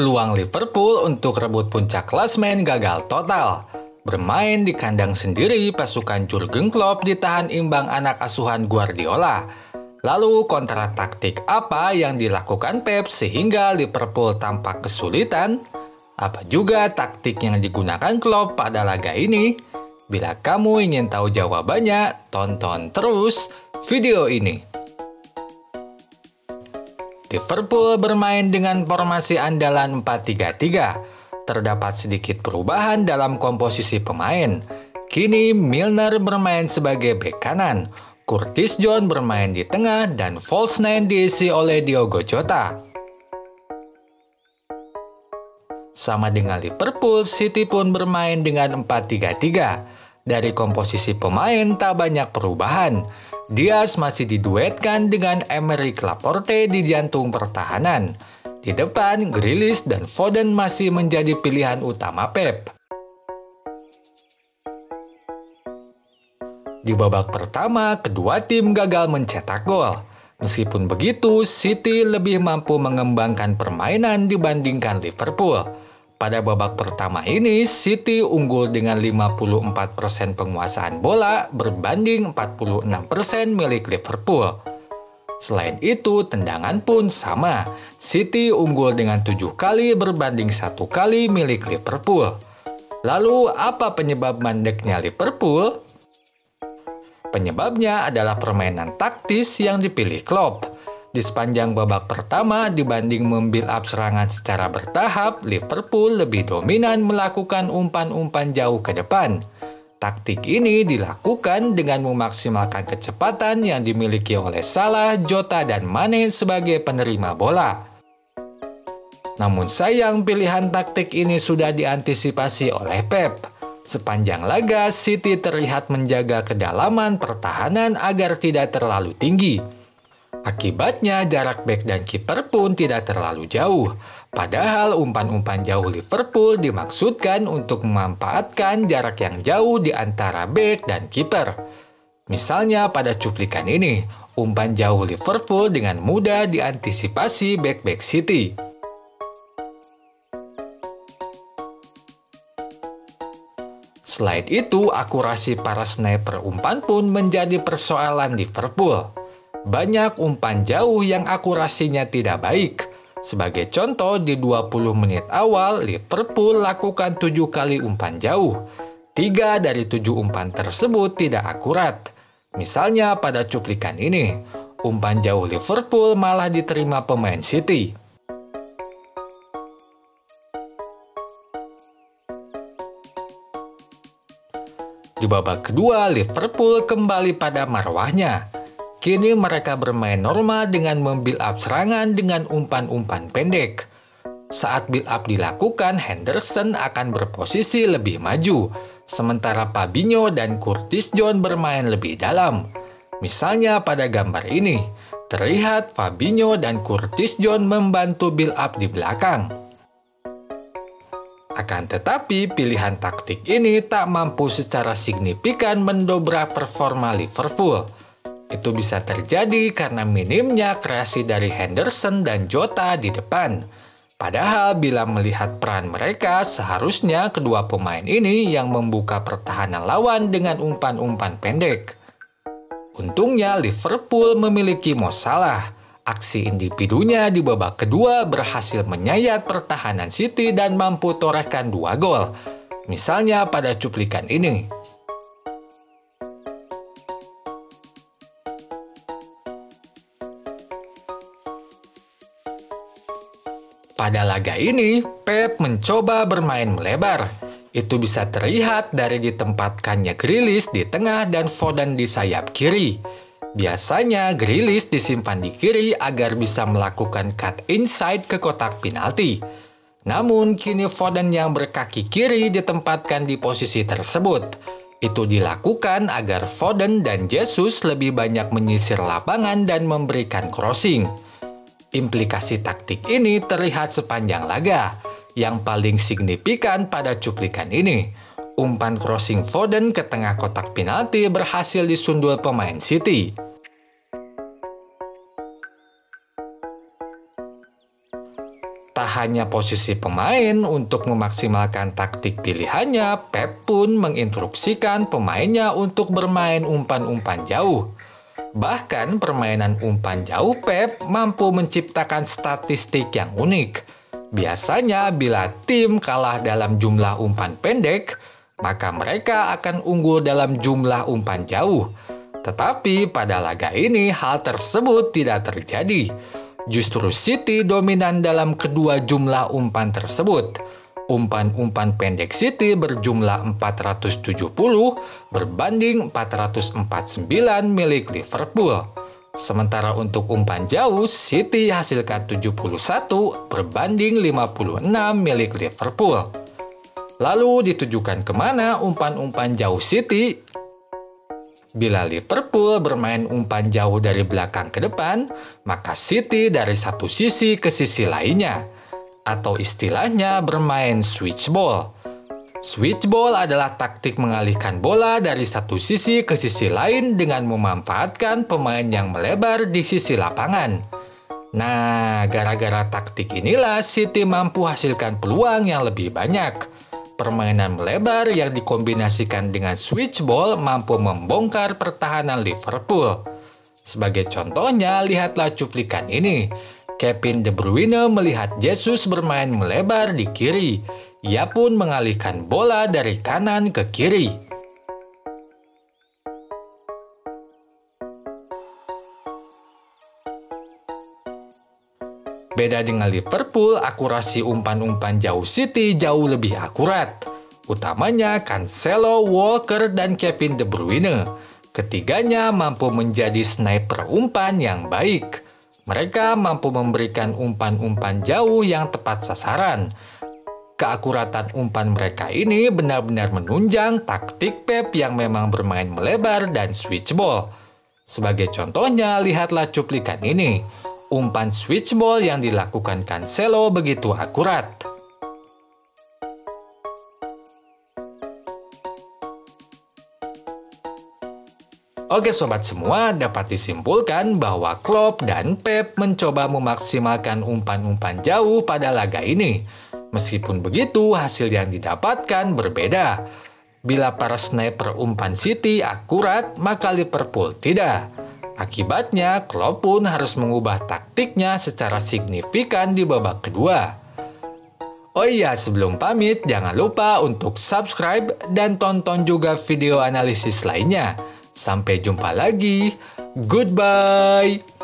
Peluang Liverpool untuk rebut puncak klasemen gagal total. Bermain di kandang sendiri, pasukan Jurgen Klopp ditahan imbang anak asuhan Guardiola. Lalu kontra taktik apa yang dilakukan Pep sehingga Liverpool tampak kesulitan? Apa juga taktik yang digunakan Klopp pada laga ini? Bila kamu ingin tahu jawabannya, tonton terus video ini. Liverpool bermain dengan formasi andalan 4-3-3. Terdapat sedikit perubahan dalam komposisi pemain. Kini Milner bermain sebagai bek kanan, Curtis Jones bermain di tengah, dan false nine diisi oleh Diogo Jota. Sama dengan Liverpool, City pun bermain dengan 4-3-3. Dari komposisi pemain tak banyak perubahan. Diaz masih diduetkan dengan Aymeric Laporte di jantung pertahanan. Di depan, Grealish dan Foden masih menjadi pilihan utama Pep. Di babak pertama, kedua tim gagal mencetak gol. Meskipun begitu, City lebih mampu mengembangkan permainan dibandingkan Liverpool. Pada babak pertama ini, City unggul dengan 54% penguasaan bola berbanding 46% milik Liverpool. Selain itu, tendangan pun sama. City unggul dengan 7 kali berbanding 1 kali milik Liverpool. Lalu, apa penyebab mandeknya Liverpool? Penyebabnya adalah permainan taktis yang dipilih Klopp. Di sepanjang babak pertama, dibanding membuild up serangan secara bertahap, Liverpool lebih dominan melakukan umpan-umpan jauh ke depan. Taktik ini dilakukan dengan memaksimalkan kecepatan yang dimiliki oleh Salah, Jota, dan Mane sebagai penerima bola. Namun sayang, pilihan taktik ini sudah diantisipasi oleh Pep. Sepanjang laga, City terlihat menjaga kedalaman pertahanan agar tidak terlalu tinggi. Akibatnya, jarak bek dan kiper pun tidak terlalu jauh. Padahal umpan-umpan jauh Liverpool dimaksudkan untuk memanfaatkan jarak yang jauh di antara bek dan kiper. Misalnya pada cuplikan ini, umpan jauh Liverpool dengan mudah diantisipasi bek-bek City. Selain itu, akurasi para sniper umpan pun menjadi persoalan Liverpool. Banyak umpan jauh yang akurasinya tidak baik. Sebagai contoh, di 20 menit awal, Liverpool lakukan 7 kali umpan jauh. 3 dari 7 umpan tersebut tidak akurat. Misalnya pada cuplikan ini, umpan jauh Liverpool malah diterima pemain City. Di babak kedua, Liverpool kembali pada marwahnya. Kini mereka bermain normal dengan membuild up serangan dengan umpan-umpan pendek. Saat build up dilakukan, Henderson akan berposisi lebih maju, sementara Fabinho dan Curtis Jones bermain lebih dalam. Misalnya pada gambar ini, terlihat Fabinho dan Curtis Jones membantu build up di belakang. Akan tetapi, pilihan taktik ini tak mampu secara signifikan mendobrak performa Liverpool. Itu bisa terjadi karena minimnya kreasi dari Henderson dan Jota di depan. Padahal bila melihat peran mereka, seharusnya kedua pemain ini yang membuka pertahanan lawan dengan umpan-umpan pendek. Untungnya Liverpool memiliki Mo Salah. Aksi individunya di babak kedua berhasil menyayat pertahanan City dan mampu torehkan 2 gol. Misalnya pada cuplikan ini. Pada laga ini, Pep mencoba bermain melebar. Itu bisa terlihat dari ditempatkannya Grealish di tengah dan Foden di sayap kiri. Biasanya Grealish disimpan di kiri agar bisa melakukan cut inside ke kotak penalti. Namun kini Foden yang berkaki kiri ditempatkan di posisi tersebut. Itu dilakukan agar Foden dan Jesus lebih banyak menyisir lapangan dan memberikan crossing. Implikasi taktik ini terlihat sepanjang laga. Yang paling signifikan pada cuplikan ini, umpan crossing Foden ke tengah kotak penalti berhasil disundul pemain City. Tak hanya posisi pemain untuk memaksimalkan taktik pilihannya, Pep pun menginstruksikan pemainnya untuk bermain umpan-umpan jauh. Bahkan permainan umpan jauh Pep mampu menciptakan statistik yang unik. Biasanya bila tim kalah dalam jumlah umpan pendek, maka mereka akan unggul dalam jumlah umpan jauh. Tetapi pada laga ini hal tersebut tidak terjadi. Justru City dominan dalam kedua jumlah umpan tersebut. Umpan-umpan pendek City berjumlah 470 berbanding 449 milik Liverpool. Sementara untuk umpan jauh, City hasilkan 71 berbanding 56 milik Liverpool. Lalu ditujukan kemana umpan-umpan jauh City? Bila Liverpool bermain umpan jauh dari belakang ke depan, maka City dari satu sisi ke sisi lainnya, atau istilahnya bermain switch ball. Switch ball adalah taktik mengalihkan bola dari satu sisi ke sisi lain dengan memanfaatkan pemain yang melebar di sisi lapangan. Nah, gara-gara taktik inilah City mampu hasilkan peluang yang lebih banyak. Permainan melebar yang dikombinasikan dengan switch ball mampu membongkar pertahanan Liverpool. Sebagai contohnya, lihatlah cuplikan ini. Kevin De Bruyne melihat Jesus bermain melebar di kiri. Ia pun mengalihkan bola dari kanan ke kiri. Beda dengan Liverpool, akurasi umpan-umpan jauh City jauh lebih akurat. Utamanya Cancelo, Walker, dan Kevin De Bruyne. Ketiganya mampu menjadi sniper umpan yang baik. Mereka mampu memberikan umpan-umpan jauh yang tepat sasaran. Keakuratan umpan mereka ini benar-benar menunjang taktik Pep yang memang bermain melebar dan switch ball. Sebagai contohnya, lihatlah cuplikan ini. Umpan switch ball yang dilakukan Cancelo begitu akurat. Oke sobat semua, dapat disimpulkan bahwa Klopp dan Pep mencoba memaksimalkan umpan-umpan jauh pada laga ini. Meskipun begitu, hasil yang didapatkan berbeda. Bila para sniper umpan City akurat, maka Liverpool tidak. Akibatnya, Klopp pun harus mengubah taktiknya secara signifikan di babak kedua. Oh iya, sebelum pamit, jangan lupa untuk subscribe dan tonton juga video analisis lainnya. Sampai jumpa lagi. Goodbye.